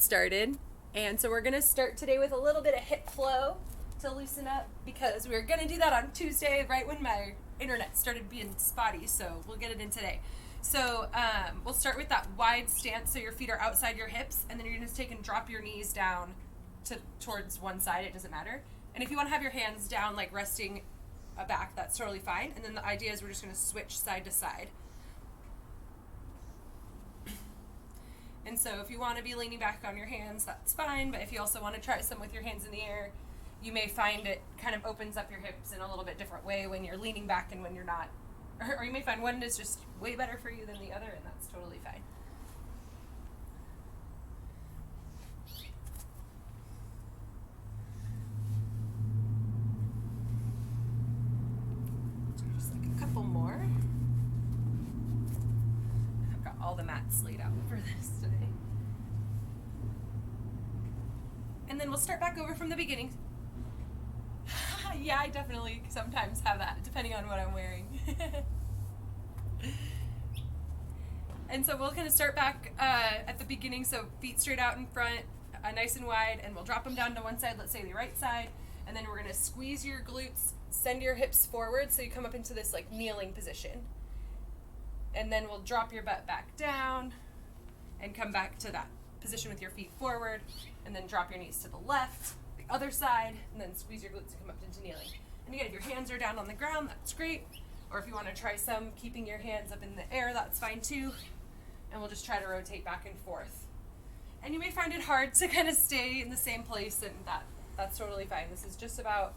get started. And so we're going to start today with a little bit of hip flow to loosen up, because we were going to do that on Tuesday right when my internet started being spotty, so we'll get it in today. So we'll start with that wide stance, so your feet are outside your hips, and then you're going to take and drop your knees down towards one side. It doesn't matter. And if you want to have your hands down, like resting back, that's totally fine. And then the idea is we're just going to switch side to side. And so if you want to be leaning back on your hands, that's fine. But if you also want to try some with your hands in the air, you may find it kind of opens up your hips in a little bit different way when you're leaning back and when you're not. Or you may find one is just way better for you than the other, and that's totally fine. Just like a couple more. I've got all the mats laid out for this today. And then we'll start back over from the beginning. Yeah, I definitely sometimes have that, depending on what I'm wearing. And so we'll kind of start back at the beginning, so feet straight out in front, nice and wide, and we'll drop them down to one side, let's say the right side, and then we're going to squeeze your glutes, send your hips forward, so you come up into this like kneeling position. And then we'll drop your butt back down and come back to that position with your feet forward, and then drop your knees to the left, the other side, and then squeeze your glutes and come up into kneeling. And again, if your hands are down on the ground, that's great. Or if you want to try some keeping your hands up in the air, that's fine too. And we'll just try to rotate back and forth. And you may find it hard to kind of stay in the same place, and that's totally fine. This is just about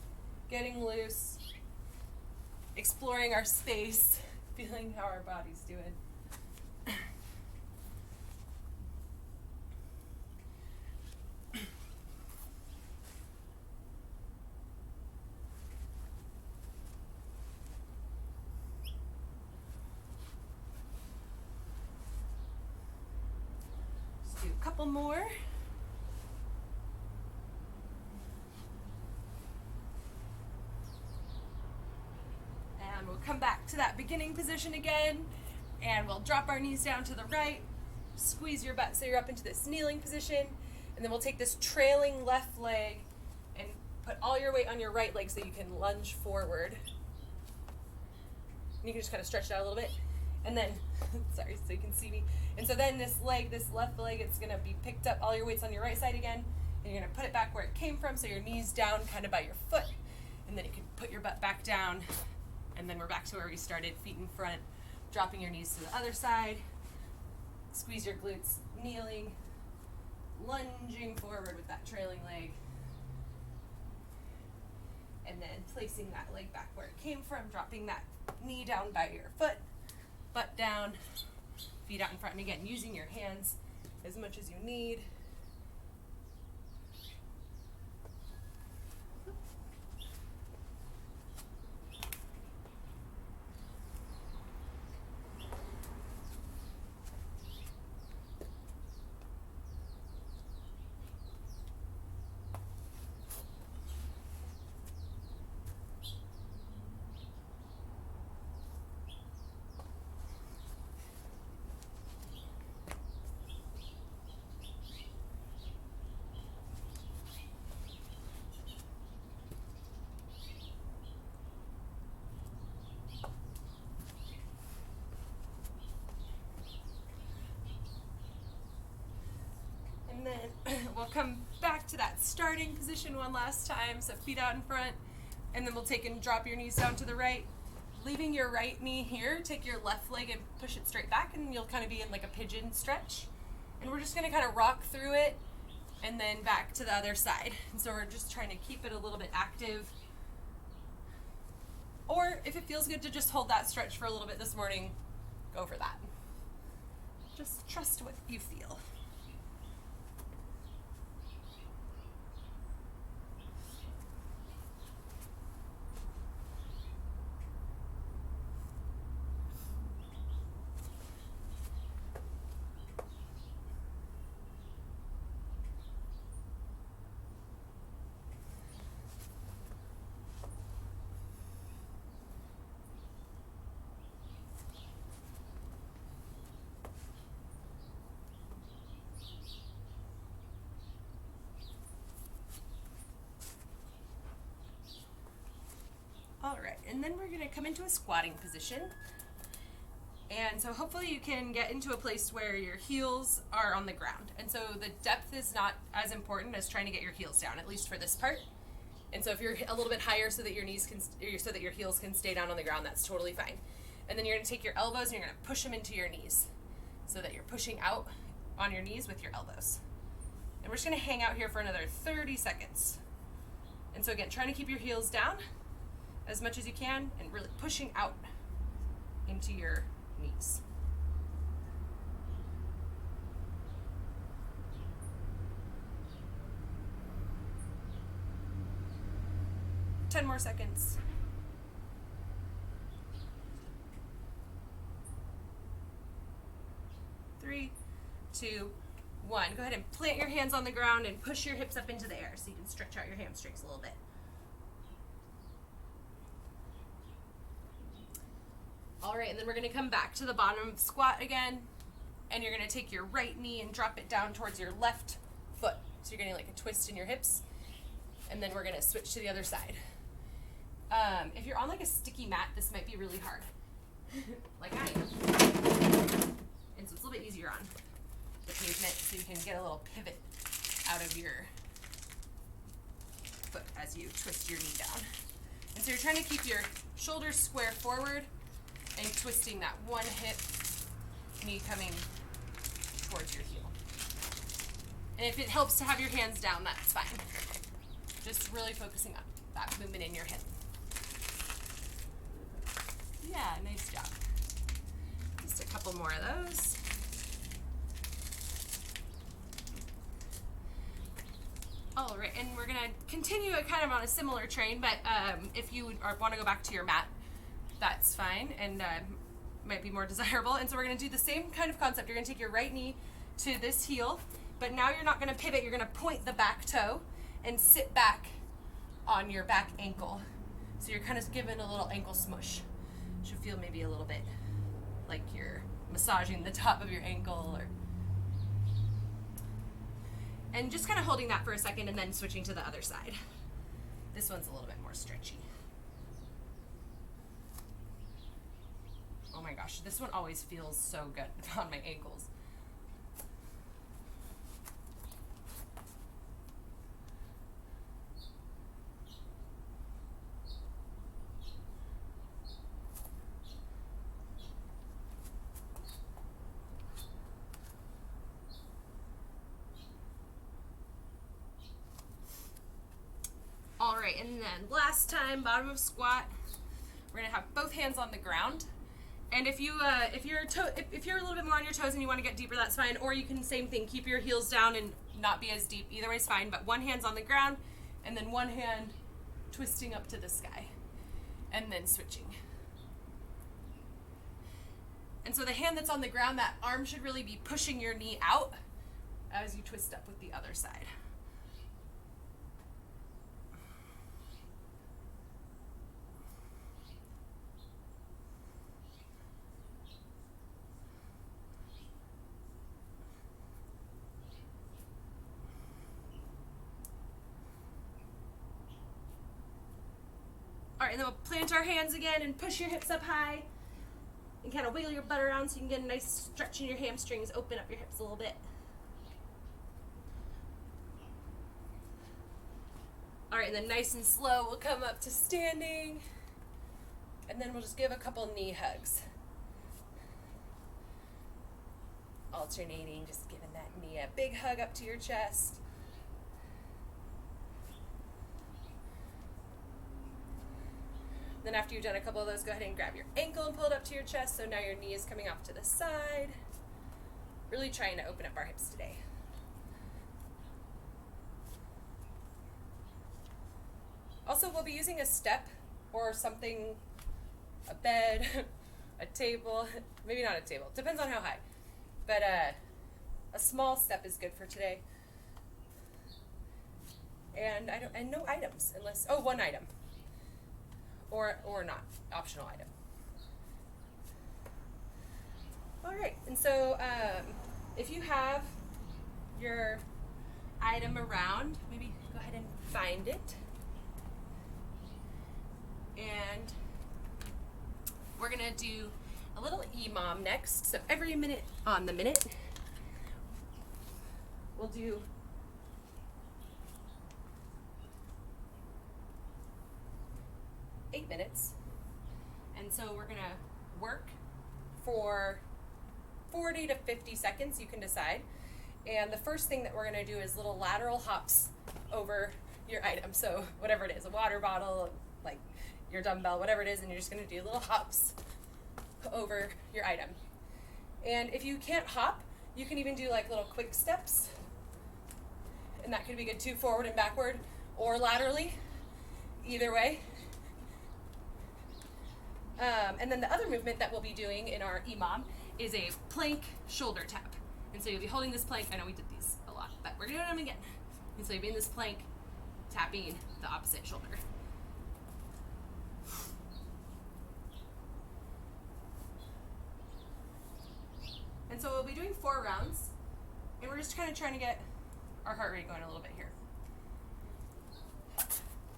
getting loose, exploring our space, feeling how our body's doing. Couple more. And we'll come back to that beginning position again, and we'll drop our knees down to the right, squeeze your butt so you're up into this kneeling position, and then we'll take this trailing left leg and put all your weight on your right leg so you can lunge forward. And you can just kind of stretch it out a little bit. And then, sorry, so you can see me. And so then this left leg, it's going to be picked up, all your weight's on your right side again, and you're going to put it back where it came from, so your knees down kind of by your foot, and then you can put your butt back down, and then we're back to where we started, feet in front, dropping your knees to the other side, squeeze your glutes, kneeling, lunging forward with that trailing leg, and then placing that leg back where it came from, dropping that knee down by your foot, butt down, feet out in front, and again, using your hands as much as you need. And then we'll come back to that starting position one last time, so feet out in front, and then we'll take and drop your knees down to the right, leaving your right knee here. Take your left leg and push it straight back, and you'll kind of be in like a pigeon stretch. And we're just going to kind of rock through it and then back to the other side. And so we're just trying to keep it a little bit active. Or if it feels good to just hold that stretch for a little bit this morning, go for that. Just trust what you feel. then we're gonna come into a squatting position. And so hopefully you can get into a place where your heels are on the ground. And so the depth is not as important as trying to get your heels down, at least for this part. And so if you're a little bit higher so that your heels can stay down on the ground, that's totally fine. And then you're gonna take your elbows and you're gonna push them into your knees so that you're pushing out on your knees with your elbows. And we're just gonna hang out here for another 30 seconds. And so again, trying to keep your heels down as much as you can and really pushing out into your knees. Ten more seconds. 3, 2, 1. Go ahead and plant your hands on the ground and push your hips up into the air so you can stretch out your hamstrings a little bit. All right, and then we're gonna come back to the bottom of the squat again, and you're gonna take your right knee and drop it down towards your left foot. So you're getting like a twist in your hips, and then we're gonna switch to the other side. If you're on like a sticky mat, this might be really hard, like I am. And so it's a little bit easier on the pavement, so you can get a little pivot out of your foot as you twist your knee down. And so you're trying to keep your shoulders square forward and twisting that one hip, knee coming towards your heel. And if it helps to have your hands down, that's fine. Just really focusing on that movement in your hip. Yeah, nice job. Just a couple more of those. All right, and we're gonna continue it kind of on a similar train, but if you want to go back to your mat, that's fine, and might be more desirable. And so we're gonna do the same kind of concept. You're gonna take your right knee to this heel, but now you're not gonna pivot, you're gonna point the back toe and sit back on your back ankle. So you're kind of giving a little ankle smush. Should feel maybe a little bit like you're massaging the top of your ankle, and just kind of holding that for a second and then switching to the other side. This one's a little bit more stretchy. Oh my gosh, this one always feels so good on my ankles. All right, and then last time, bottom of squat, we're gonna have both hands on the ground. And if you're a little bit more on your toes and you want to get deeper, that's fine. Or you can, same thing, keep your heels down and not be as deep. Either way is fine, but one hand's on the ground and then one hand twisting up to the sky and then switching. And so the hand that's on the ground, that arm should really be pushing your knee out as you twist up with the other side. All right, and then we'll plant our hands again and push your hips up high and kind of wiggle your butt around so you can get a nice stretch in your hamstrings, open up your hips a little bit. All right, and then nice and slow, we'll come up to standing, and then we'll just give a couple knee hugs. Alternating, just giving that knee a big hug up to your chest. Then after you've done a couple of those, go ahead and grab your ankle and pull it up to your chest, so now your knee is coming off to the side. Really trying to open up our hips today. Also, we'll be using a step or something, a bed, a table, maybe not a table, depends on how high, but a small step is good for today. And no items, unless, one item. Or not, optional item. All right, and so if you have your item around, maybe go ahead and find it and We're gonna do a little EMOM next. So every minute on the minute, we'll do 8 minutes. And so we're gonna work for 40 to 50 seconds, you can decide. And the first thing that we're gonna do is little lateral hops over your item. So whatever it is, a water bottle, like your dumbbell, whatever it is, and you're just gonna do little hops over your item. And if you can't hop, you can even do like little quick steps. And that could be good too, forward and backward or laterally, either way. And then the other movement that we'll be doing in our EMOM is a plank shoulder tap. And so you'll be holding this plank. I know we did these a lot, but we're going to do them again. And so you'll be in this plank, tapping the opposite shoulder. And so we'll be doing 4 rounds, and we're just kind of trying to get our heart rate going a little bit here.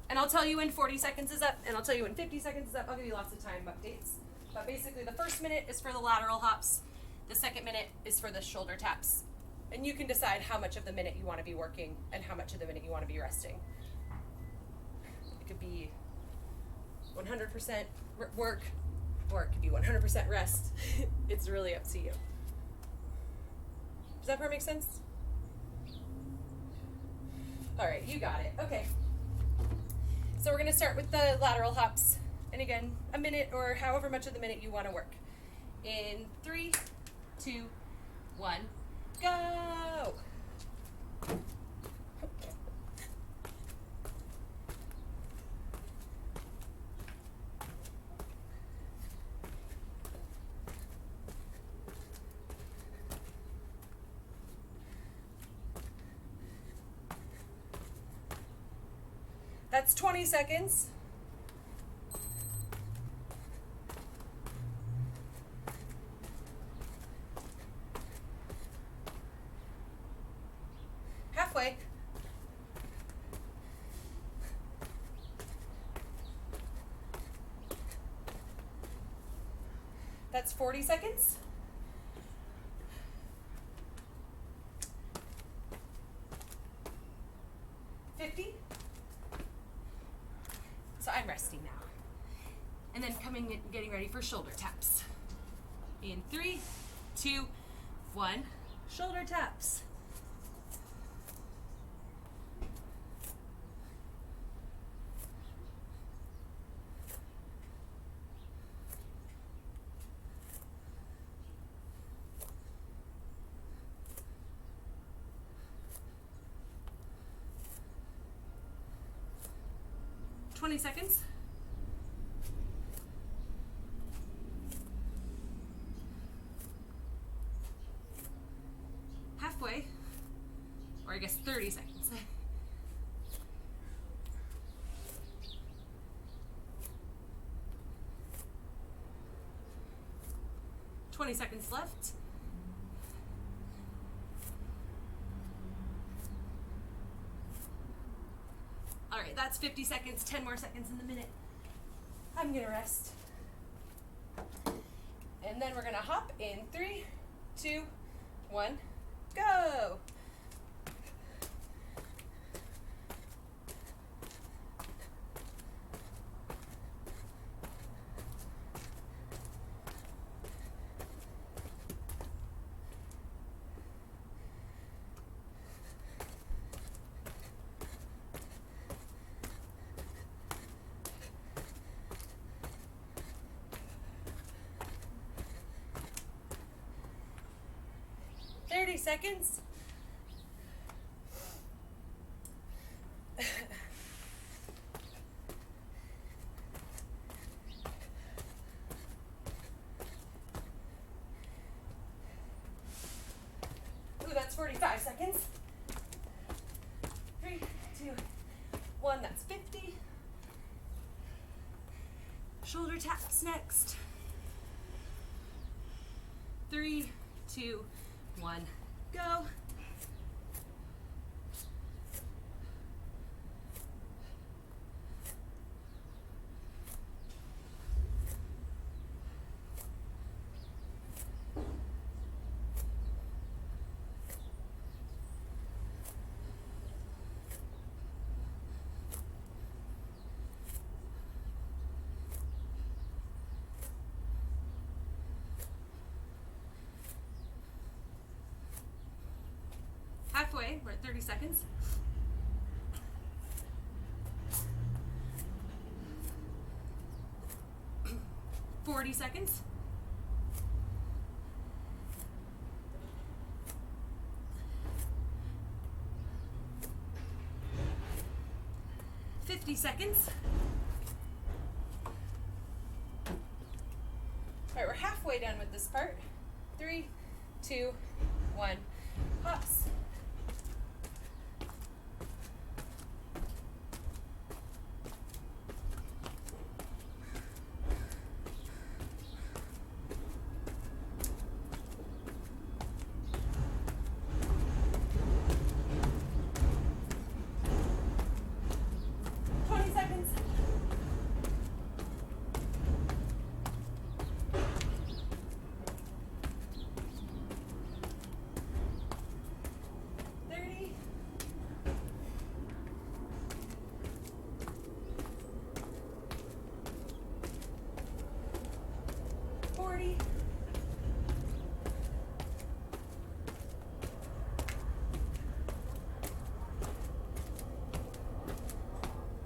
And I'll tell you when 40 seconds is up, and I'll tell you when 50 seconds is up. I'll give you lots of time updates. But basically, the first minute is for the lateral hops. The second minute is for the shoulder taps. And you can decide how much of the minute you want to be working and how much of the minute you want to be resting. It could be 100% work, or it could be 100% rest. It's really up to you. Does that part make sense? All right, you got it. Okay. So we're going to start with the lateral hops. And again, a minute or however much of the minute you want to work. In 3, 2, 1, go! That's 20 seconds. Halfway. That's 40 seconds. So I'm resting now. And then coming and getting ready for shoulder taps. In 3, 2, 1, shoulder taps. $20 seconds. Halfway, or I guess 30 seconds. $20 seconds left. All right, that's 50 seconds, 10 more seconds in the minute. I'm gonna rest. And then we're gonna hop in 3, 2, 1, go. Seconds. Ooh, that's 45 seconds. 3, 2, 1, that's 50. Shoulder taps next. 3, 2, 1. Go. halfway. We're at 30 seconds. 40 seconds. 50 seconds. All right, we're halfway done with this part. 3, 2, 1, hops.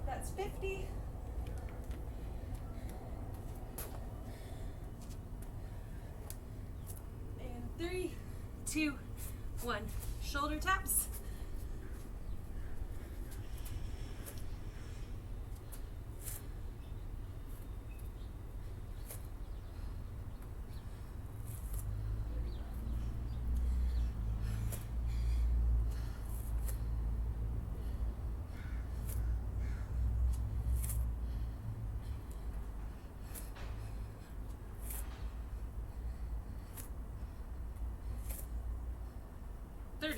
That's 50. And 3, 2, 1. Shoulder taps.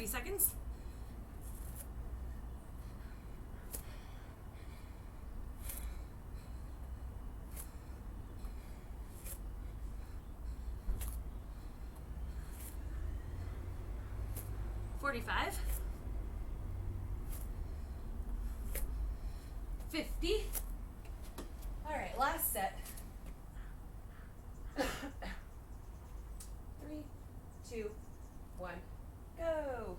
Seconds. 45. 50. All right, last set. 3, 2, 1. Go.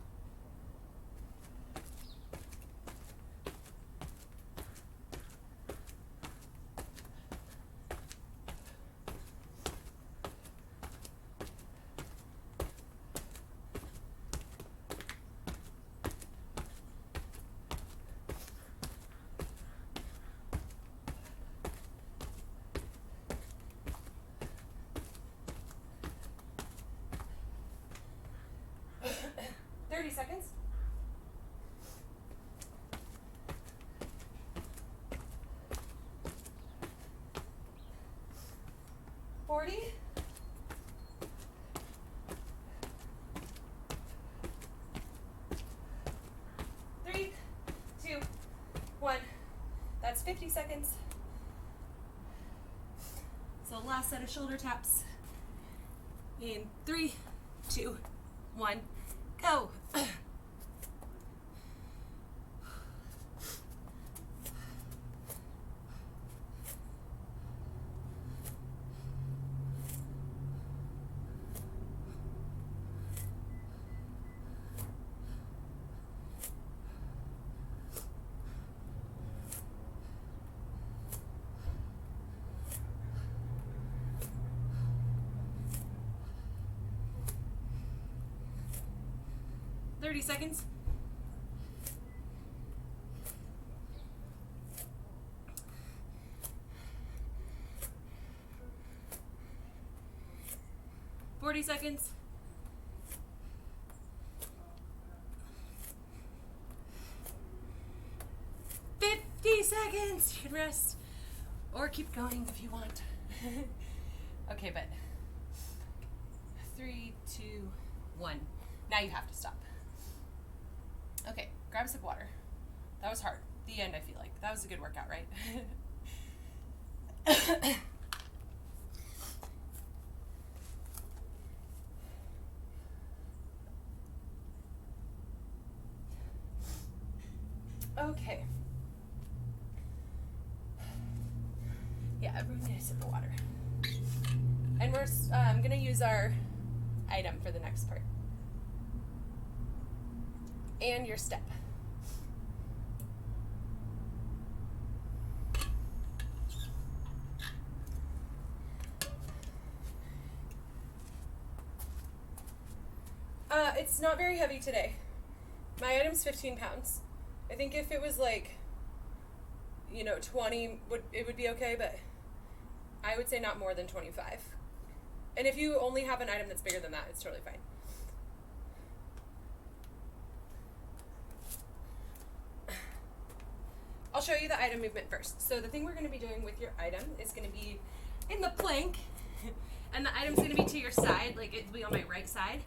Seconds. 40. 3, 2, 1. That's 50 seconds. So last set of shoulder taps. In 3, 2, 1. Go. 30 seconds. 40 seconds. 50 seconds. You can rest or keep going if you want. Okay, but 3, 2, 1. Now you have to stop. Okay, grab a sip of water. That was hard. The end, I feel like. That was a good workout, right? Okay. Yeah, everyone get a sip of water. And we're going to use our item for the next part. and your step. It's not very heavy today. My item's 15 pounds. I think if it was like, 20, it would be okay, but I would say not more than 25. And if you only have an item that's bigger than that, it's totally fine. I'll show you the item movement first. So the thing we're going to be doing with your item is going to be in the plank, and the item's going to be to your side, like it'll be on my right side.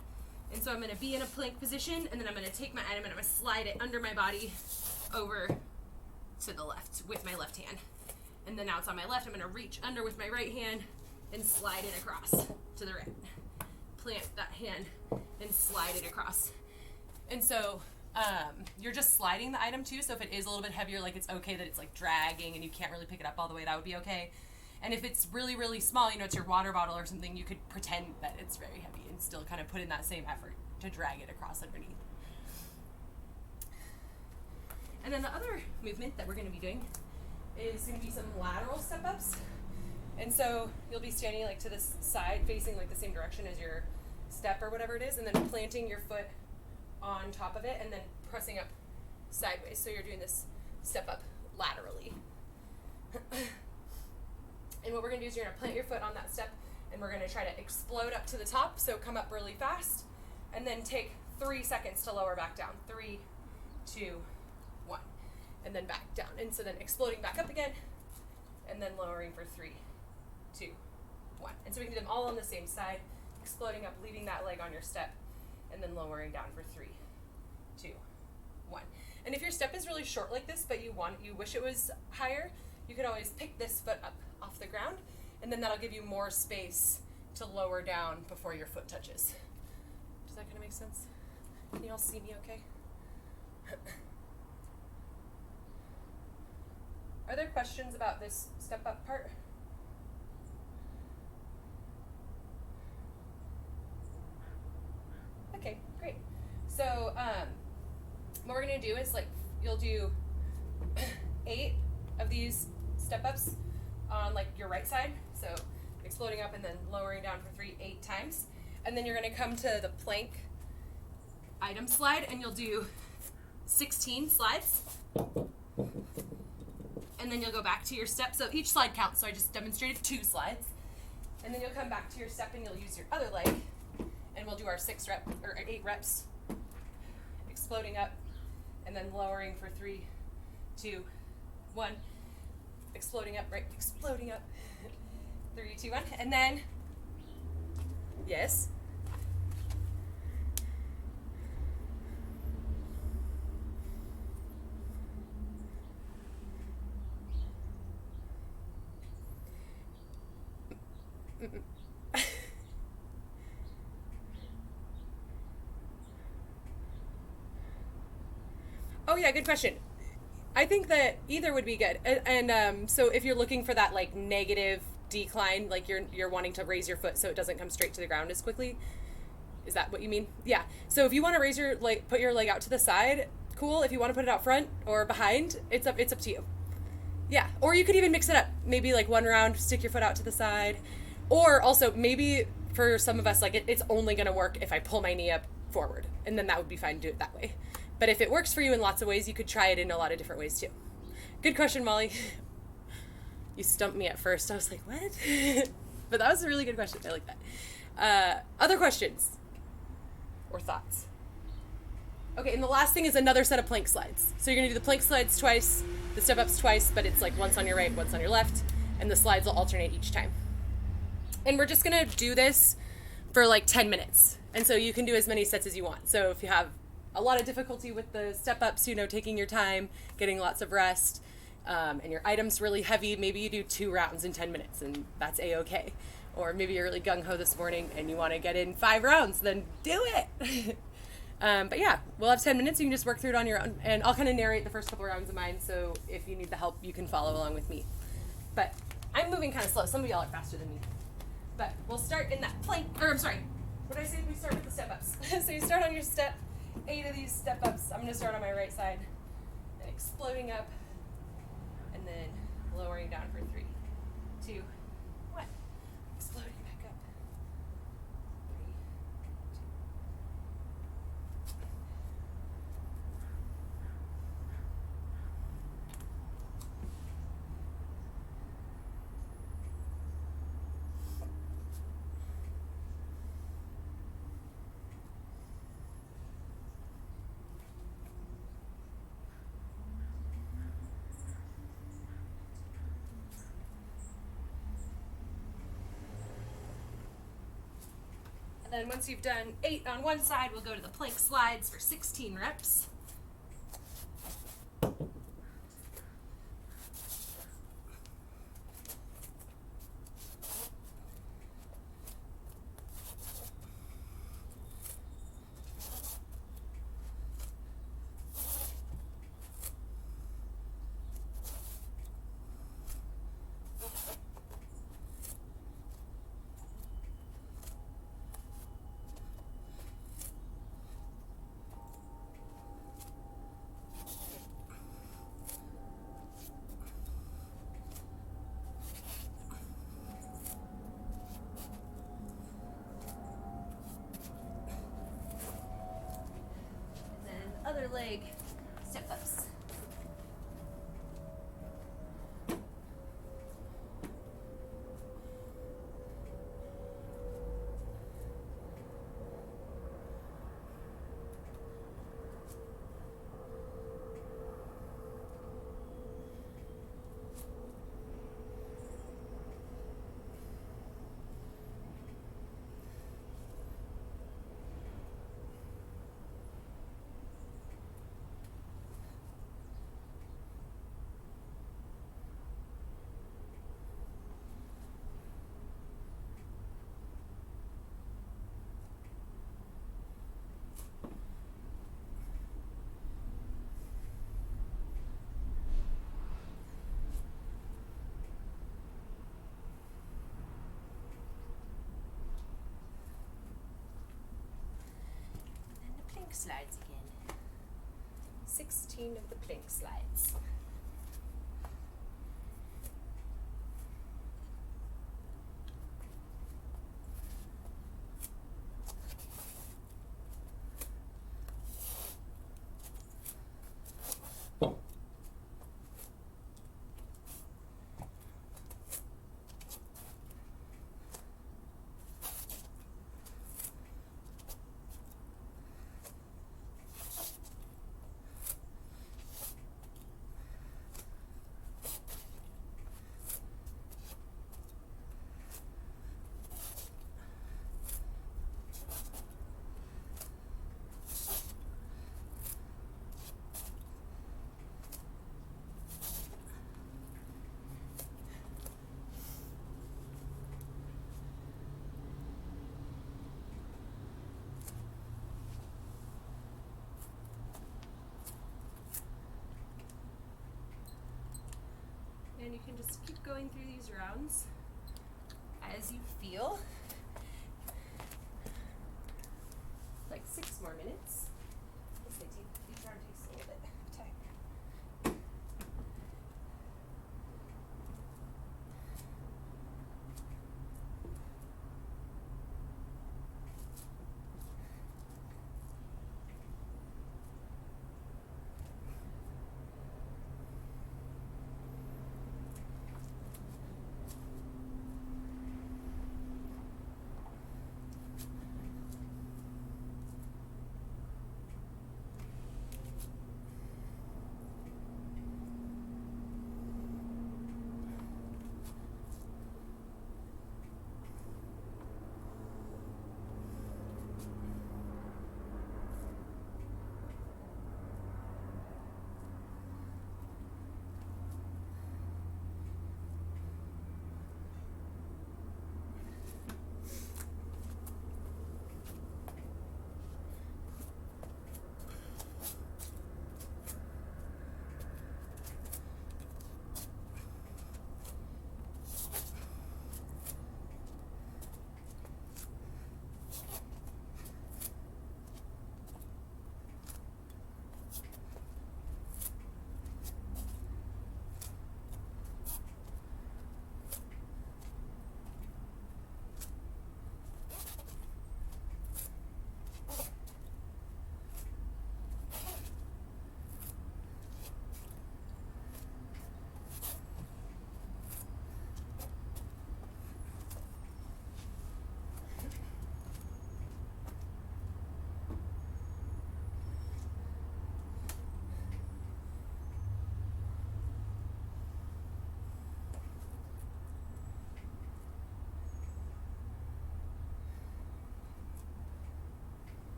And so I'm going to be in a plank position, and then I'm going to take my item and I'm going to slide it under my body over to the left with my left hand. And then now it's on my left, I'm going to reach under with my right hand and slide it across to the right. Plant that hand and slide it across. And so you're just sliding the item too, so if it is a little bit heavier, like it's okay that it's like dragging and you can't really pick it up all the way, that would be okay. And if it's really, really small, it's your water bottle or something, you could pretend that it's very heavy and still kind of put in that same effort to drag it across underneath. And then the other movement that we're going to be doing is going to be some lateral step-ups. And so you'll be standing like to this side, facing like the same direction as your step or whatever it is, and then planting your foot on top of it and then pressing up sideways. So you're doing this step up laterally. And what we're going to do is you're going to plant your foot on that step, and we're going to try to explode up to the top, so come up really fast, and then take 3 seconds to lower back down. 3, 2, 1, and then back down. And so then exploding back up again, and then lowering for 3, 2, 1. And so we can do them all on the same side, exploding up, leaving that leg on your step, and then lowering down for 3, 2, 1. And if your step is really short like this, but you wish it was higher, you could always pick this foot up off the ground, and then that'll give you more space to lower down before your foot touches. Does that kind of make sense? Can you all see me okay? Are there questions about this step up part? Okay, great. So what we're going to do is you'll do 8 of these step ups on your right side. So exploding up and then lowering down for 8 times. And then you're going to come to the plank item slide, and you'll do 16 slides. And then you'll go back to your step. So each slide counts. So I just demonstrated 2 slides. And then you'll come back to your step and you'll use your other leg. And we'll do our 8 reps. Exploding up and then lowering for 3, 2, 1. Exploding up, right? Exploding up. 3, 2, 1. And then, yes. Oh yeah, good question. I think that either would be good. And so if you're looking for that negative decline, you're wanting to raise your foot so it doesn't come straight to the ground as quickly. Is that what you mean? Yeah. So if you want to raise your put your leg out to the side, cool. If you want to put it out front or behind, it's up to you. Yeah. Or you could even mix it up. Maybe one round, stick your foot out to the side. Or also maybe for some of us, it's only going to work if I pull my knee up forward, and then that would be fine to do it that way. But if it works for you in lots of ways, you could try it in a lot of different ways too. Good question, Molly. You stumped me at first. I was like, what? But that was a really good question. I like that. Other questions or thoughts? Okay, and the last thing is another set of plank slides. So you're going to do the plank slides twice, the step-ups twice, but it's once on your right, once on your left, and the slides will alternate each time. And we're just going to do this for 10 minutes. And so you can do as many sets as you want. So if you have a lot of difficulty with the step-ups, taking your time, getting lots of rest, and your item's really heavy, maybe you do 2 rounds in 10 minutes, and that's A-okay. Or maybe you're really gung-ho this morning and you want to get in 5 rounds, then do it! But yeah, we'll have 10 minutes. You can just work through it on your own, and I'll kind of narrate the first couple rounds of mine, so if you need the help, you can follow along with me. But I'm moving kind of slow. Some of y'all are faster than me. But we'll start in that plank, what did I say? We start with the step-ups. So you start on your step, 8 of these step ups. I'm going to start on my right side and exploding up and then lowering down for 3, 2, 1. Exploding back up. 3, 2. And then once you've done 8 on one side, we'll go to the plank slides for 16 reps. Other leg step ups. Plank slides again. 16 of the plank slides. And you can just keep going through these rounds as you feel. Like 6 more minutes. Each round takes a little bit of time.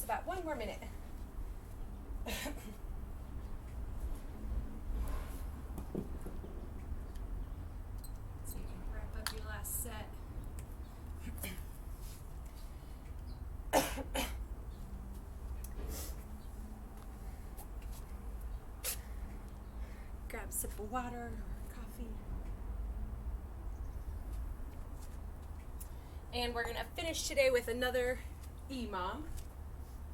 about 1 more minute. So you can wrap up your last set. Grab a sip of water or coffee. And we're gonna finish today with another EMOM,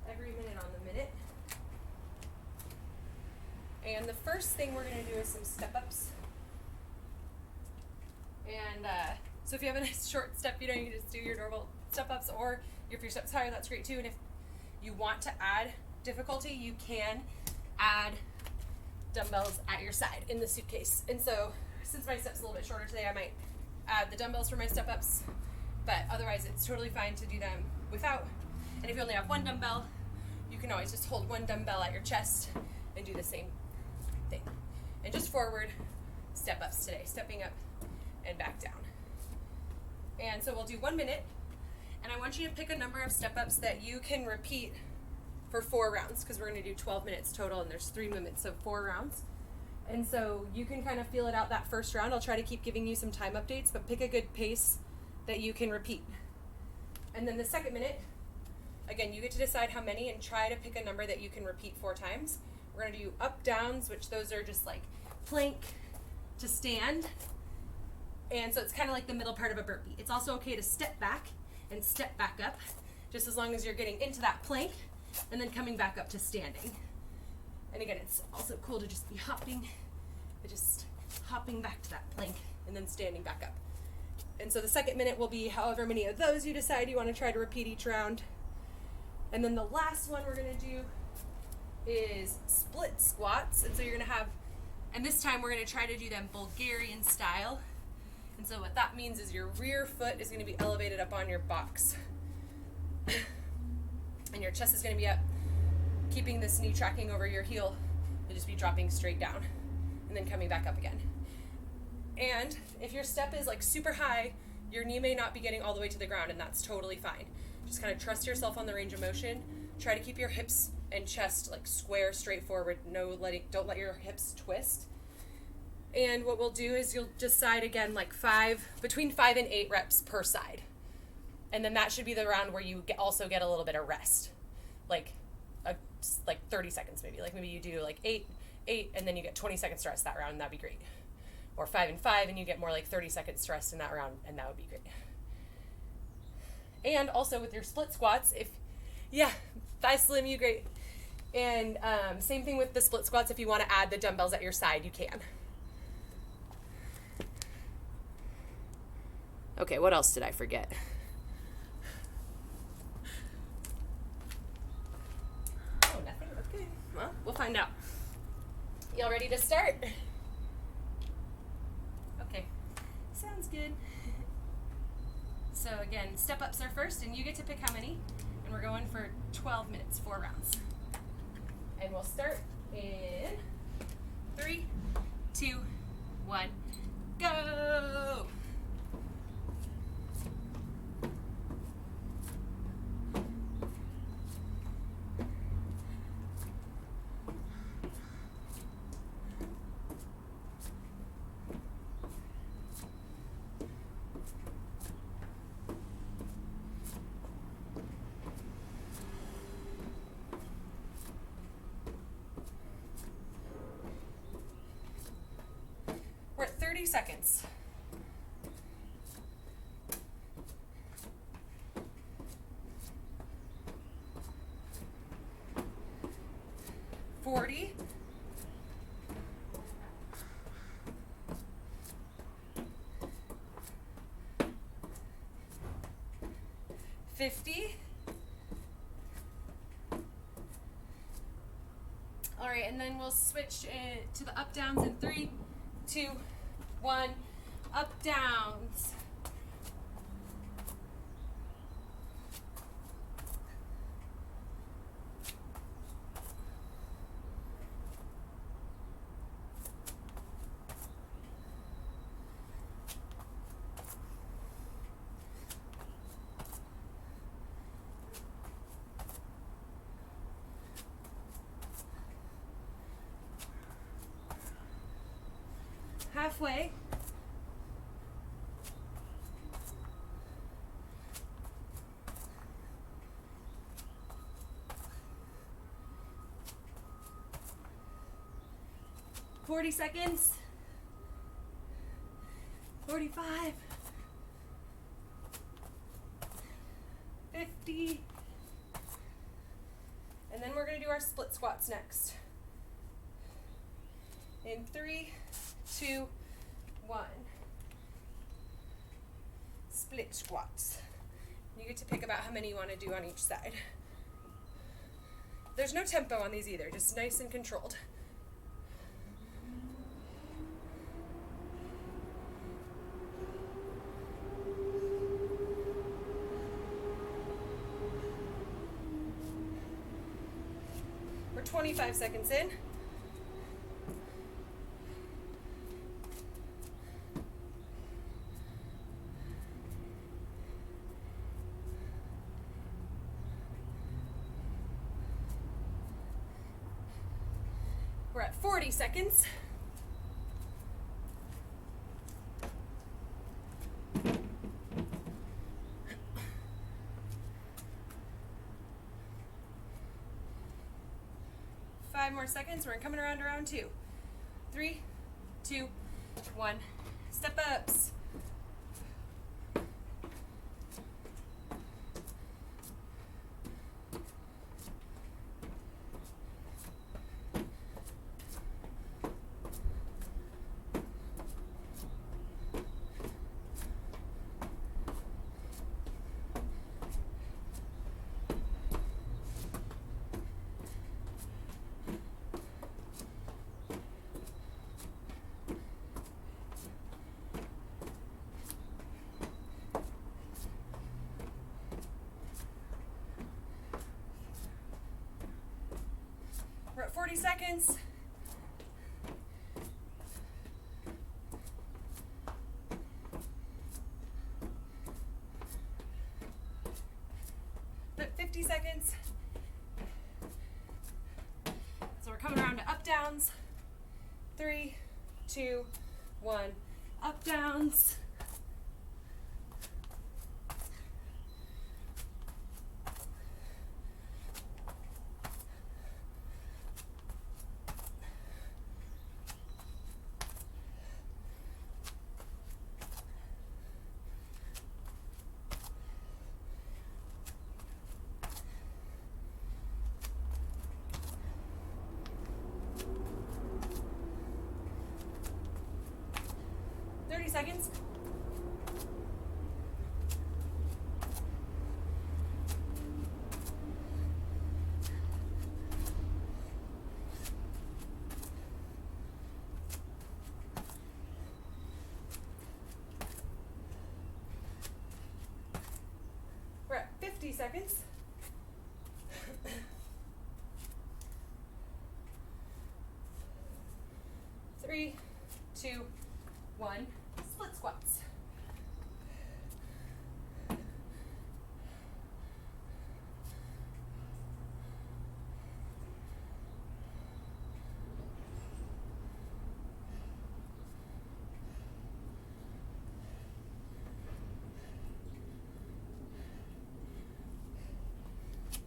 every minute on the minute. And the first thing we're gonna do is some step-ups. And so if you have a short step, you can just do your normal step-ups, or if your step's higher, that's great too. And if you want to add difficulty, you can add dumbbells at your side in the suitcase. And so since my step's a little bit shorter today, I might add the dumbbells for my step-ups, but otherwise it's totally fine to do them without. And if you only have one dumbbell, you can always just hold one dumbbell at your chest and do the same thing. And just forward step-ups today, stepping up and back down. And so we'll do 1 minute, and I want you to pick a number of step-ups that you can repeat for 4 rounds, because we're going to do 12 minutes total, and there's 3 movements, so 4 rounds. And so you can kind of feel it out that first round. I'll try to keep giving you some time updates, but pick a good pace that you can repeat. And then the second minute, again, you get to decide how many and try to pick a number that you can repeat 4 times. We're going to do up downs, which those are just like plank to stand. And so it's kind of like the middle part of a burpee. It's also okay to step back and step back up, just as long as you're getting into that plank and then coming back up to standing. And again, it's also cool to just be hopping back to that plank and then standing back up. And so the second minute will be however many of those you decide you want to try to repeat each round. And then the last one we're going to do is split squats. And so you're going to have, and this time we're going to try to do them Bulgarian style. And so what that means is your rear foot is going to be elevated up on your box. And your chest is going to be up, keeping this knee tracking over your heel. You'll just be dropping straight down and then coming back up again. And if your step is like super high, your knee may not be getting all the way to the ground, and that's totally fine. Just kind of trust yourself on the range of motion. Try to keep your hips and chest like square, straight forward. Don't let your hips twist. And what we'll do is you'll decide again like between 5 and 8 reps per side. And then that should be the round where you also get a little bit of rest, like 30 seconds maybe. Like maybe you do like 8, and then you get 20 seconds to rest that round, and that'd be great. Or 5 and 5, and you get more like 30 seconds to rest in that round, and that would be great. And also with your split squats, thigh slim, you great. And same thing with the split squats. If you want to add the dumbbells at your side, you can. Okay, what else did I forget? Oh, nothing? Okay. Well, we'll find out. Y'all ready to start? Okay. Sounds good. So again, step-ups are first, and you get to pick how many. And we're going for 12 minutes, 4 rounds. And we'll start in 3, 2, 1, go! We're at 30 seconds. $40. 50. All right, and then we'll switch it to the up downs in 3, 2, 1. Up downs. halfway. "40 seconds. 45. 50. And then we're going to do our split squats next. In 3, 2, 1. Split squats. You get to pick about how many you want to do on each side. There's no tempo on these either, just nice and controlled. We're 25 seconds in. We're at 40 seconds. Five more seconds. We're coming around to round 2. 3, 2, 1. Step ups. We're at 40 seconds. At 50 seconds. So we're coming around to up downs. 3, 2, 1. Up downs. Seconds. We're at 50 seconds. Three, 2, 1. Split squats.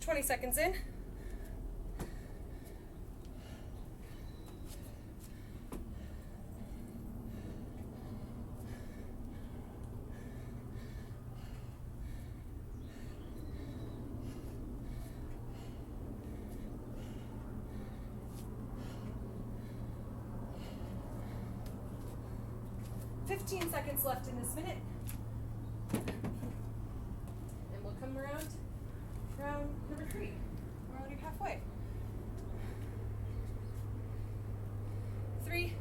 "20 seconds in. "15 seconds left in this minute. And we'll come around round number 3. We're already halfway. 3,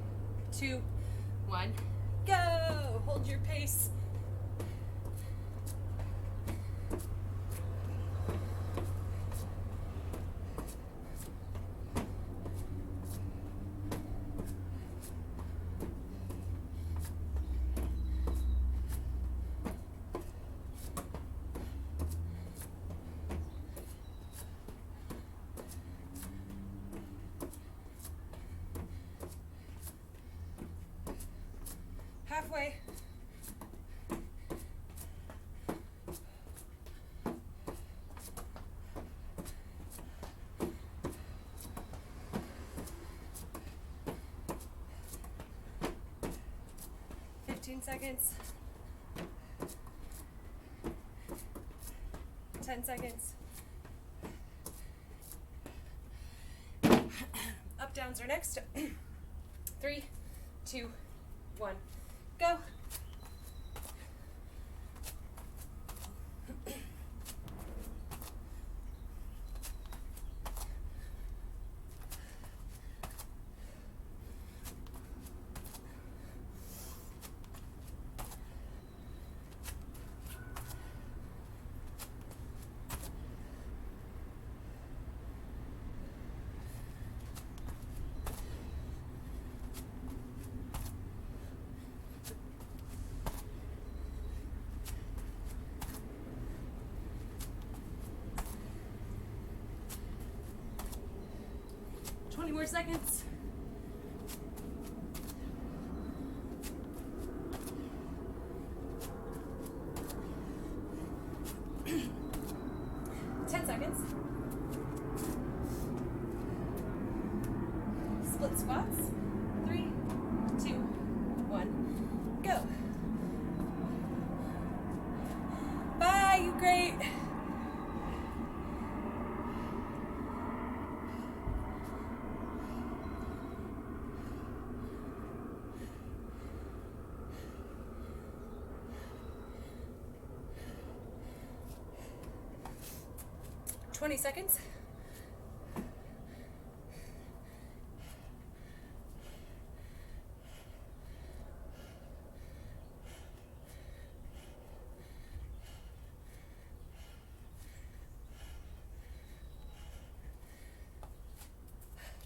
2, 1. Go! Hold your pace. Halfway. Seconds. 10 seconds. Up downs are next. 3, 2, 1, go. 20 more seconds. Split squats. 3, 2, 1, go. Bye, you great. Seconds.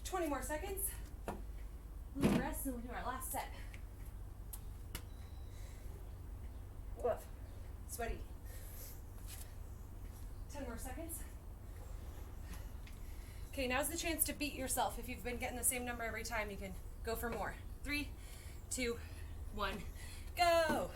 20 more seconds. Little rest and we'll do our last set. Woof. Sweaty. 10 more seconds. Okay, now's the chance to beat yourself. If you've been getting the same number every time, you can go for more. 3, 2, 1, go.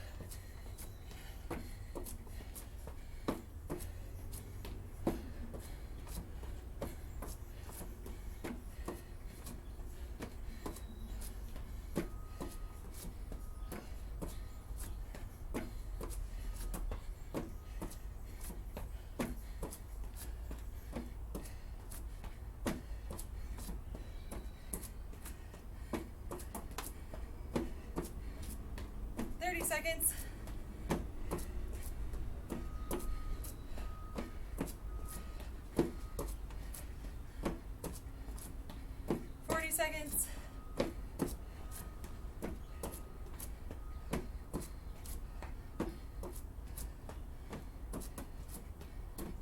Seconds. 40 seconds.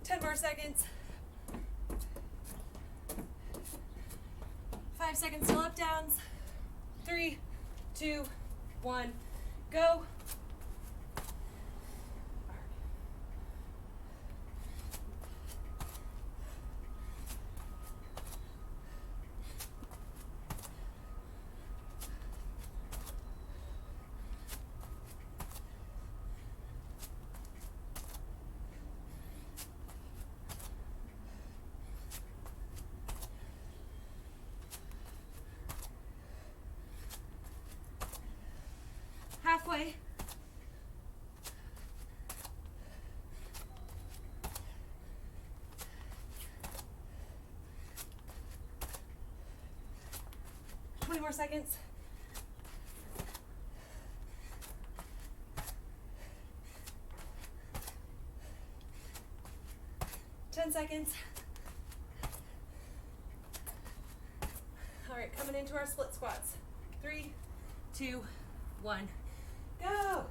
10 more seconds. 5 seconds till up downs. 3, 2, 1, go. Halfway. More seconds. 10 seconds. All right, coming into our split squats. 3, 2, 1, go.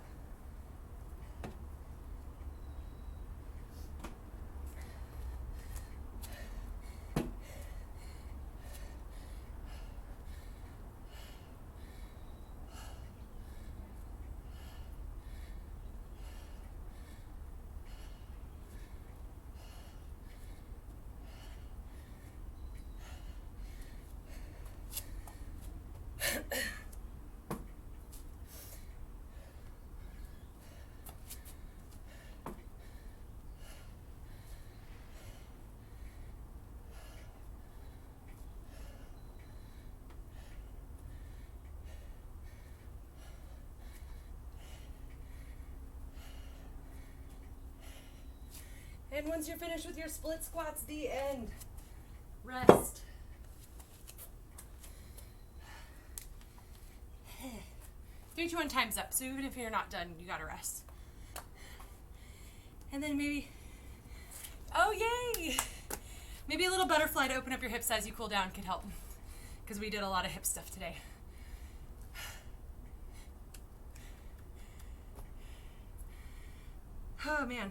And once you're finished with your split squats, the end. Rest. 3, 2, 1, time's up. So even if you're not done, you gotta rest. And then maybe, oh yay! Maybe a little butterfly to open up your hips as you cool down could help. Because we did a lot of hip stuff today. Oh man.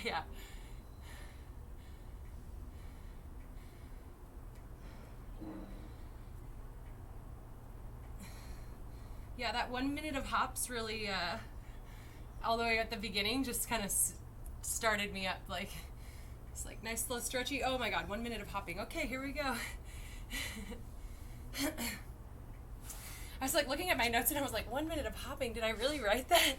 Yeah. Yeah, that 1 minute of hops really, all the way at the beginning, just kind of started me up. Like, it's like nice, slow, stretchy. Oh my God, 1 minute of hopping. Okay, here we go. I was like looking at my notes and I was like, 1 minute of hopping. Did I really write that?